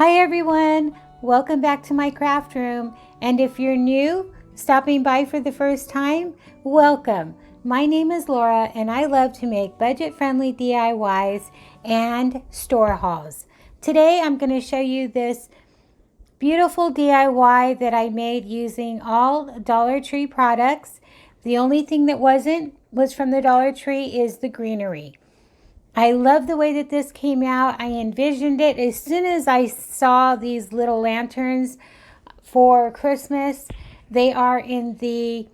Hi everyone, welcome back to my craft room, and if you're new, stopping by for the first time, welcome. My name is Laura and I love to make budget-friendly DIYs and store hauls. Today I'm going to show you this beautiful DIY that I made using all Dollar Tree products. The only thing that was from the Dollar Tree is the greenery. I love the way that this came out. I envisioned it as soon as I saw these little lanterns for Christmas. They are in the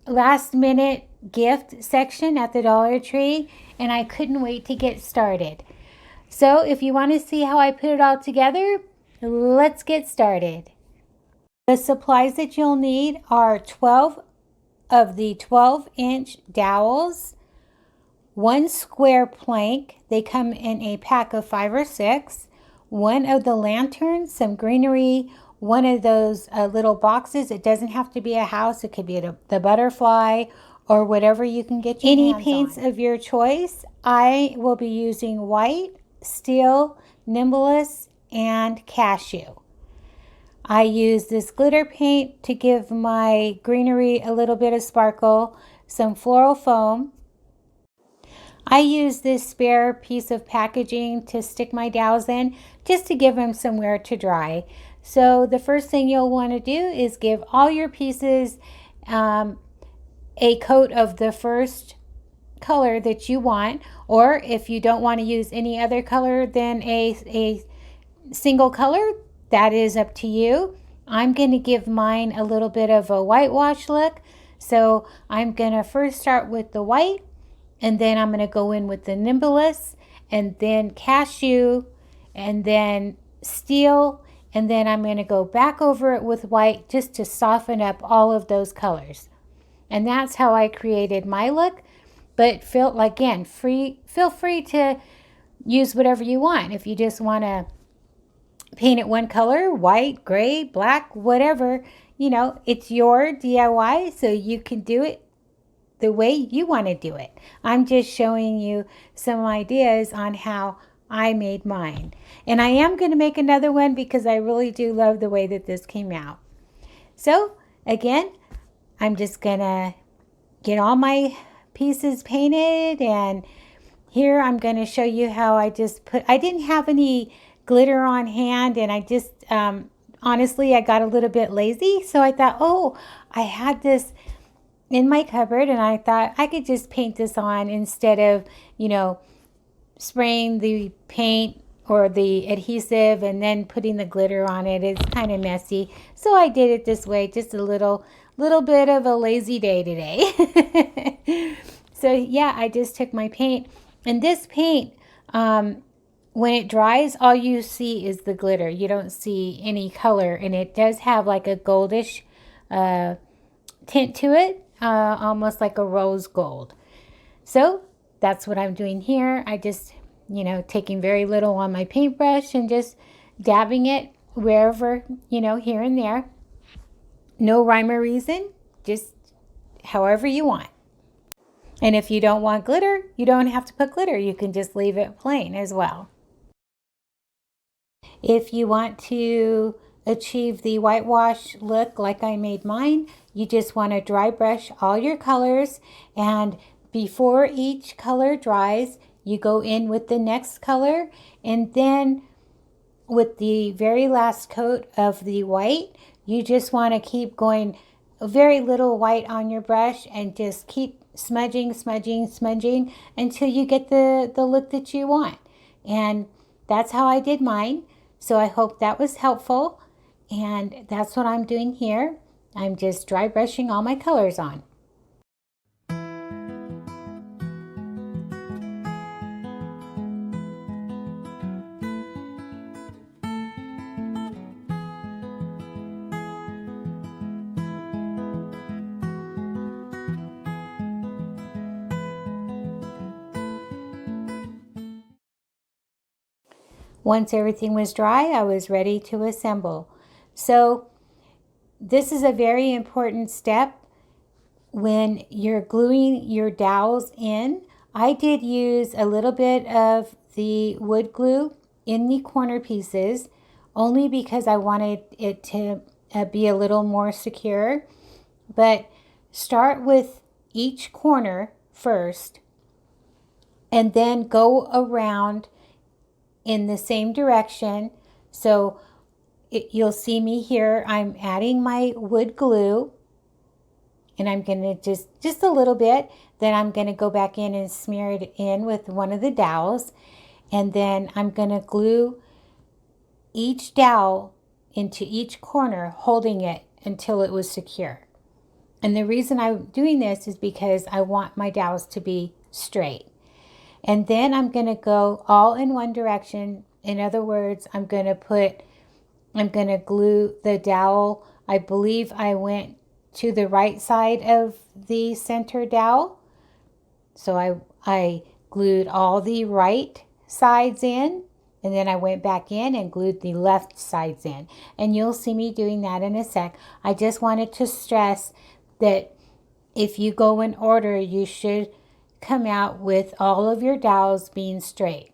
last minute gift section at the Dollar Tree, and I couldn't wait to get started. So if you want to see how I put it all together, let's get started. The supplies that you'll need are 12 of the 12-inch dowels, 1 square plank. They come in a pack of 5 or 6. 1 of the lanterns, some greenery, 1 of those little boxes. It doesn't have to be a house. It could be the butterfly or whatever you can get your hands on. Any paints of your choice. I will be using white, steel, Nimbus, and cashew. I use this glitter paint to give my greenery a little bit of sparkle, some floral foam. I use this spare piece of packaging to stick my dowels in, just to give them somewhere to dry. So the first thing you'll want to do is give all your pieces a coat of the first color that you want, or if you don't want to use any other color than a single color, that is up to you. I'm going to give mine a little bit of a whitewash look, so I'm going to first start with the white, and then I'm going to go in with the Nimbus, and then cashew, and then steel, and then I'm going to go back over it with white just to soften up all of those colors. And that's how I created my look. But feel free to use whatever you want. If you just want to paint it one color, white, gray, black, whatever, it's your DIY, so you can do it the way you want to do it. I'm just showing you some ideas on how I made mine. And I am going to make another one because I really do love the way that this came out. So again, I'm just going to get all my pieces painted, and here I'm going to show you how I didn't have any glitter on hand, and I just honestly I got a little bit lazy, so I thought, oh, I had this in my cupboard, and I thought I could just paint this on instead of spraying the paint or the adhesive and then putting the glitter on it. It's kind of messy, so I did it this way. Just a little bit of a lazy day today. So yeah, I just took my paint, and this paint, when it dries, all you see is the glitter. You don't see any color, and it does have like a goldish tint to it, almost like a rose gold. So that's what I'm doing here. I just, taking very little on my paintbrush and just dabbing it wherever, here and there. No rhyme or reason, just however you want. And if you don't want glitter, you don't have to put glitter. You can just leave it plain as well. If you want to achieve the whitewash look like I made mine, you just want to dry brush all your colors, and before each color dries, you go in with the next color, and then with the very last coat of the white, you just want to keep going very little white on your brush and just keep smudging until you get the look that you want. And that's how I did mine. So I hope that was helpful, and that's what I'm doing here. I'm just dry brushing all my colors on. Once everything was dry, I was ready to assemble. So this is a very important step when you're gluing your dowels in. I did use a little bit of the wood glue in the corner pieces only because I wanted it to be a little more secure. But start with each corner first and then go around in the same direction. So you'll see me here. I'm adding my wood glue, and I'm going to just a little bit. Then I'm going to go back in and smear it in with one of the dowels. And then I'm going to glue each dowel into each corner, holding it until it was secure. And the reason I'm doing this is because I want my dowels to be straight. And then I'm going to go all in one direction. In other words, I'm going to glue the dowel. I believe I went to the right side of the center dowel. So I glued all the right sides in, and then I went back in and glued the left sides in. And you'll see me doing that in a sec. I just wanted to stress that if you go in order, you should come out with all of your dowels being straight.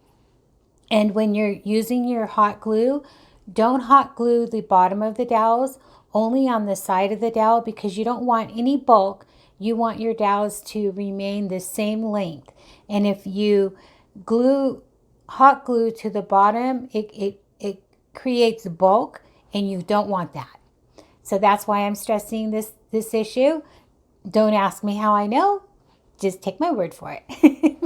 And when you're using your hot glue, don't hot glue the bottom of the dowels, only on the side of the dowel, because you don't want any bulk. You want your dowels to remain the same length. And if you hot glue to the bottom, it creates bulk, and you don't want that. So that's why I'm stressing this issue. Don't ask me how I know. Just take my word for it.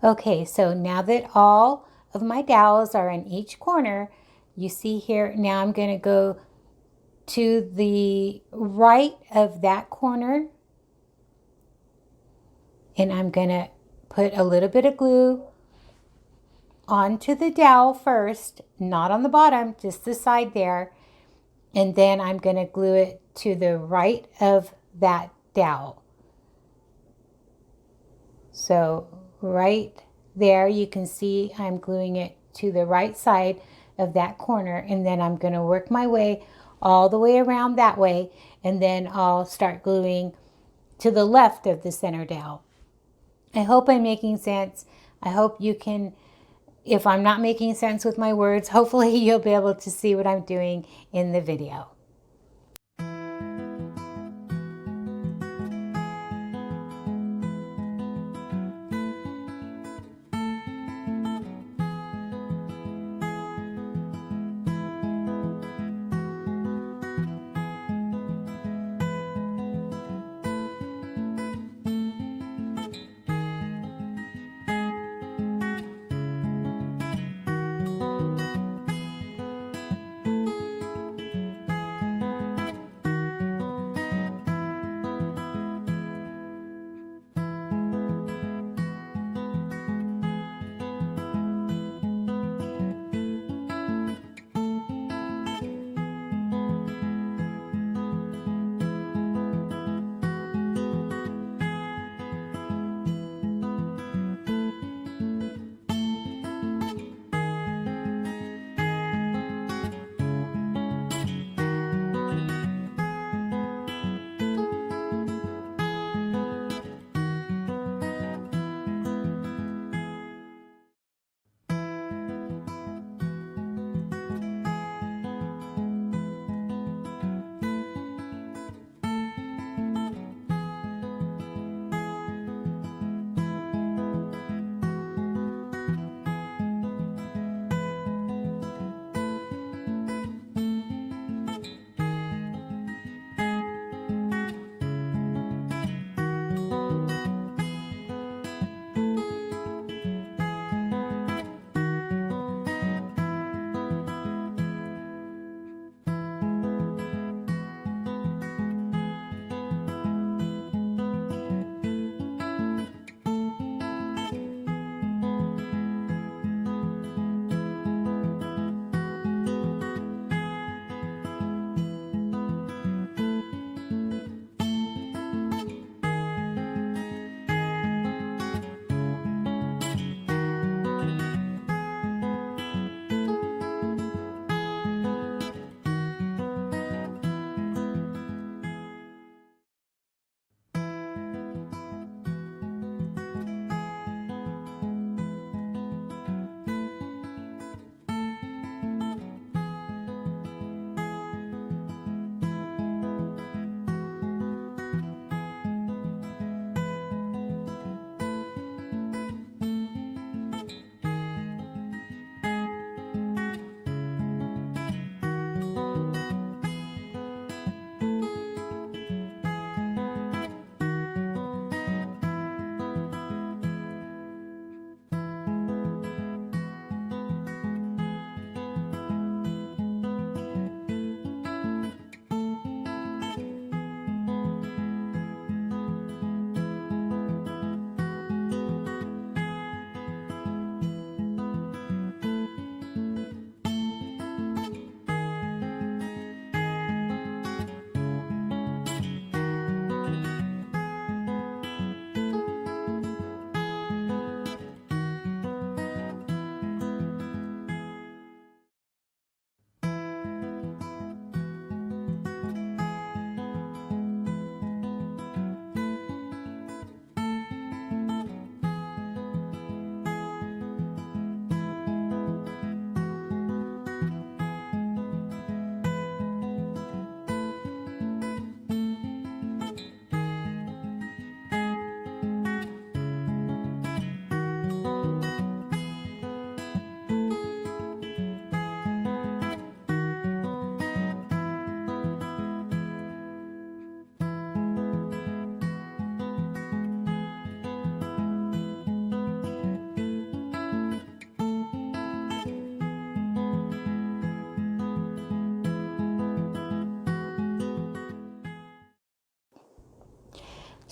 Okay, so now that all of my dowels are in each corner, you see here, now I'm going to go to the right of that corner, and I'm going to put a little bit of glue onto the dowel first, not on the bottom, just the side there. And then I'm going to glue it to the right of that dowel. So right there, you can see I'm gluing it to the right side of that corner, and then I'm going to work my way all the way around that way, and then I'll start gluing to the left of the center dowel. I hope I'm making sense. I hope you can, if I'm not making sense with my words, hopefully you'll be able to see what I'm doing in the video.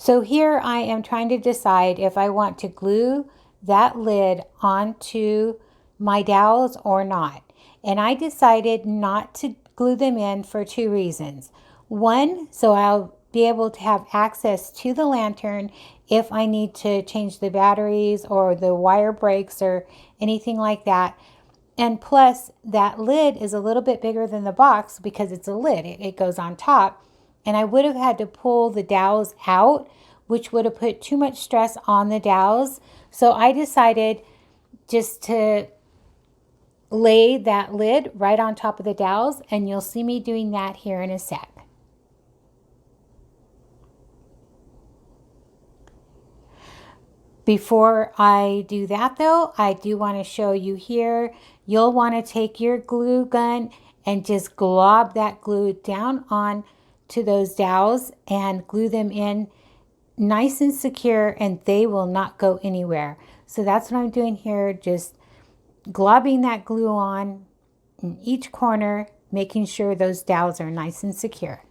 So here I am trying to decide if I want to glue that lid onto my dowels or not. And I decided not to glue them in for two reasons. One, so I'll be able to have access to the lantern if I need to change the batteries or the wire breaks or anything like that. And plus, that lid is a little bit bigger than the box because it's a lid. It goes on top. And I would have had to pull the dowels out, which would have put too much stress on the dowels. So I decided just to lay that lid right on top of the dowels, and you'll see me doing that here in a sec. Before I do that though, I do want to show you here, you'll want to take your glue gun and just glob that glue down on to those dowels and glue them in nice and secure, and they will not go anywhere. So that's what I'm doing here, just globbing that glue on in each corner, making sure those dowels are nice and secure.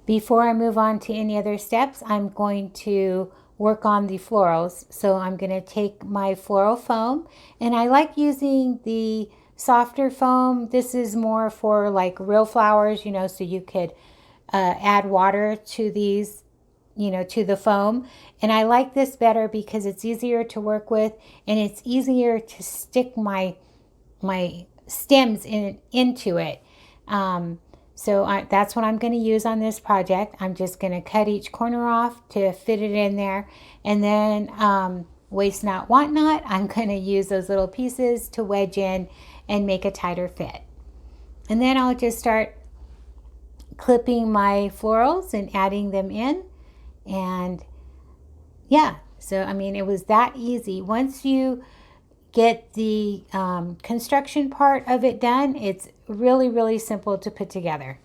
Before I move on to any other steps, I'm going to work on the florals. So I'm going to take my floral foam, and I like using the softer foam. This is more for like real flowers, so you could add water to these, to the foam. And I like this better because it's easier to work with, and it's easier to stick my stems into it. So that's what I'm going to use on this project. I'm just going to cut each corner off to fit it in there. And then waste not, want not, I'm going to use those little pieces to wedge in and make a tighter fit. And then I'll just start clipping my florals and adding them in. And yeah, so I mean, it was that easy. Once you get the construction part of it done, it's really, really simple to put together.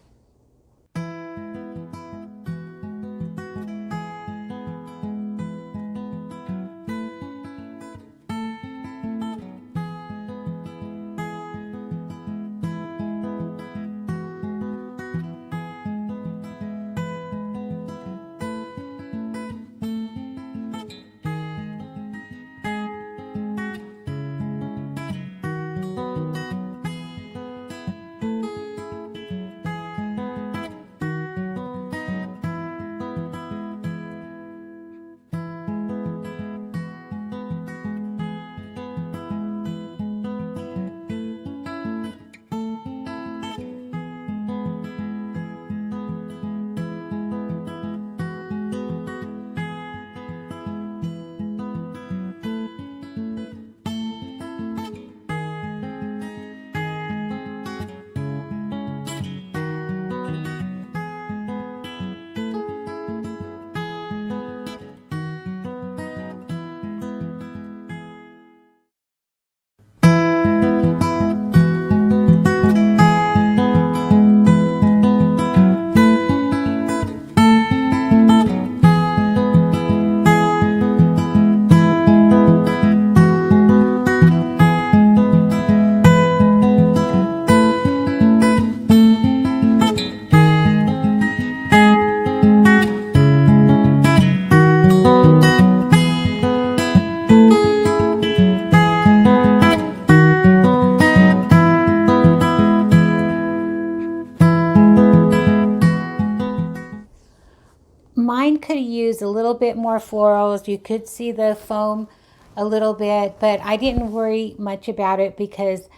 Mine could use a little bit more florals. You could see the foam a little bit, but I didn't worry much about it because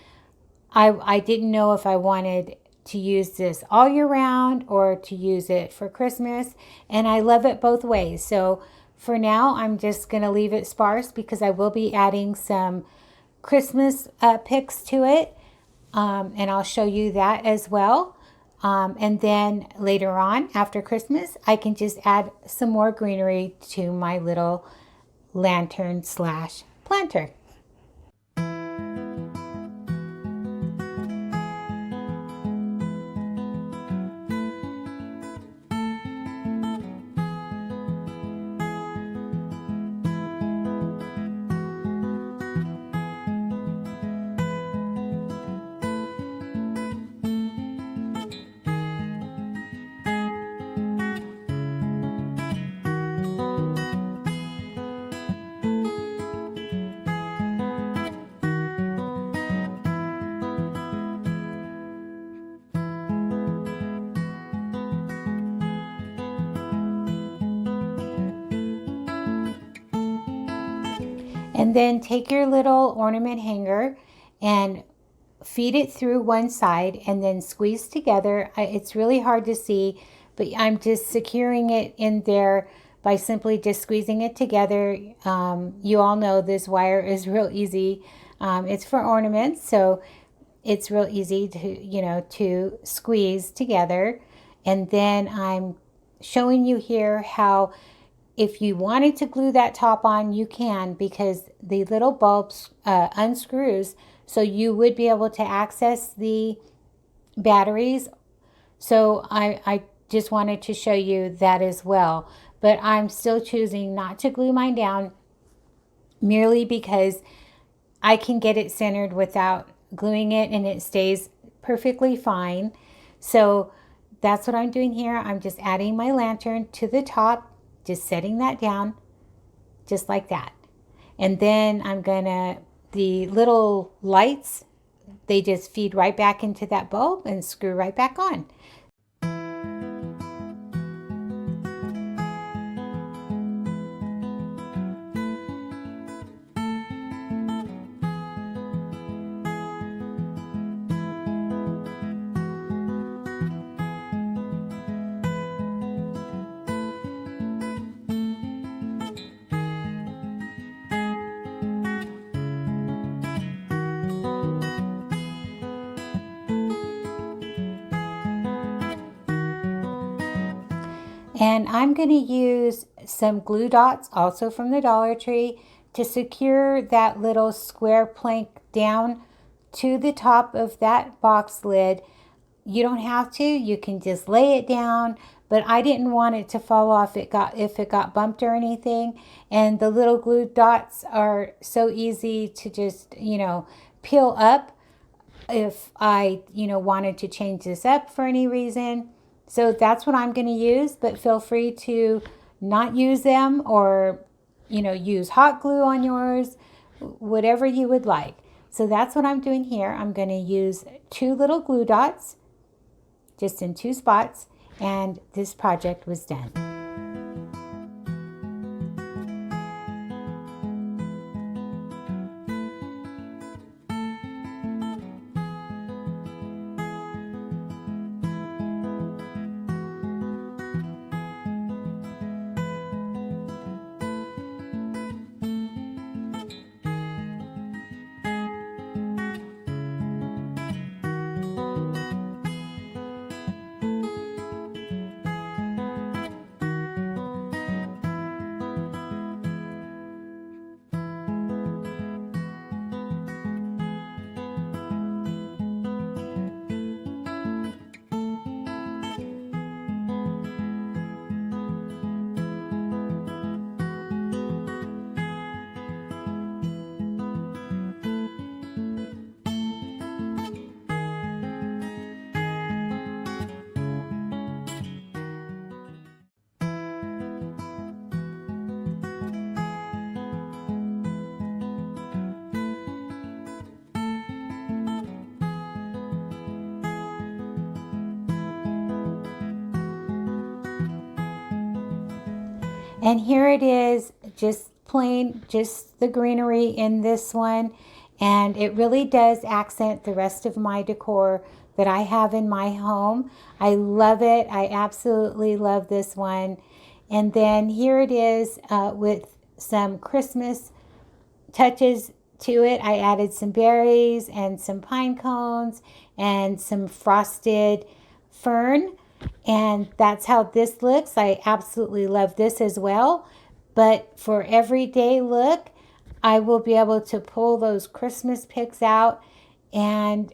I didn't know if I wanted to use this all year round or to use it for Christmas, and I love it both ways. So for now, I'm just going to leave it sparse because I will be adding some Christmas picks to it, and I'll show you that as well. And then later on, after Christmas, I can just add some more greenery to my little lantern slash planter. And then take your little ornament hanger and feed it through one side and then squeeze together. It's really hard to see, but I'm just securing it in there by simply just squeezing it together. You all know this wire is real easy. It's for ornaments, so it's real easy to squeeze together. And then I'm showing you here how, if you wanted to glue that top on, you can, because the little bulbs unscrews, so you would be able to access the batteries. So I just wanted to show you that as well. But I'm still choosing not to glue mine down, merely because I can get it centered without gluing it, and it stays perfectly fine. So that's what I'm doing here. I'm just adding my lantern to the top, just setting that down just like that. And then the little lights, they just feed right back into that bulb and screw right back on. And I'm going to use some glue dots, also from the Dollar Tree, to secure that little square plank down to the top of that box lid. You don't have to, you can just lay it down, but I didn't want it to fall off if it got bumped or anything. And the little glue dots are so easy to just, peel up if I, wanted to change this up for any reason. So that's what I'm going to use, but feel free to not use them, or, use hot glue on yours, whatever you would like. So that's what I'm doing here. I'm going to use 2 little glue dots, just in 2 spots, and this project was done. And here it is, just plain, just the greenery in this one. And it really does accent the rest of my decor that I have in my home. I love it. I absolutely love this one. And then here it is with some Christmas touches to it. I added some berries and some pine cones and some frosted fern, and that's how this looks. I absolutely love this as well. But for everyday look, I will be able to pull those Christmas picks out, and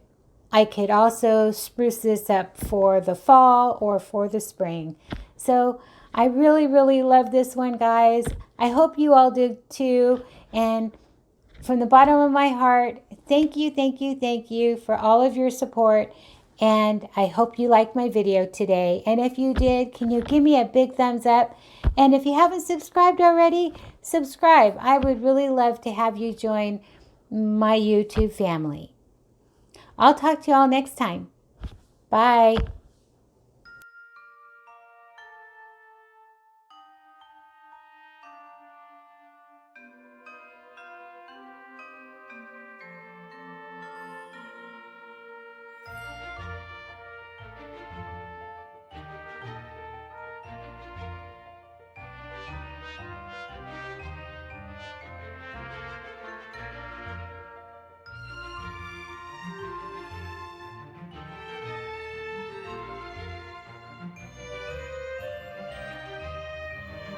I could also spruce this up for the fall or for the spring. So I really, really love this one, guys. I hope you all did too. And from the bottom of my heart, thank you, thank you, thank you for all of your support. And I hope you liked my video today. And if you did, can you give me a big thumbs up? And if you haven't subscribed already, subscribe. I would really love to have you join my YouTube family. I'll talk to you all next time. Bye.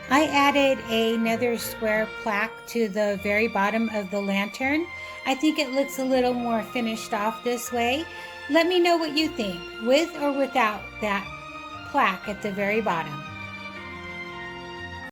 I added another square plaque to the very bottom of the lantern. I think it looks a little more finished off this way. Let me know what you think, with or without that plaque at the very bottom.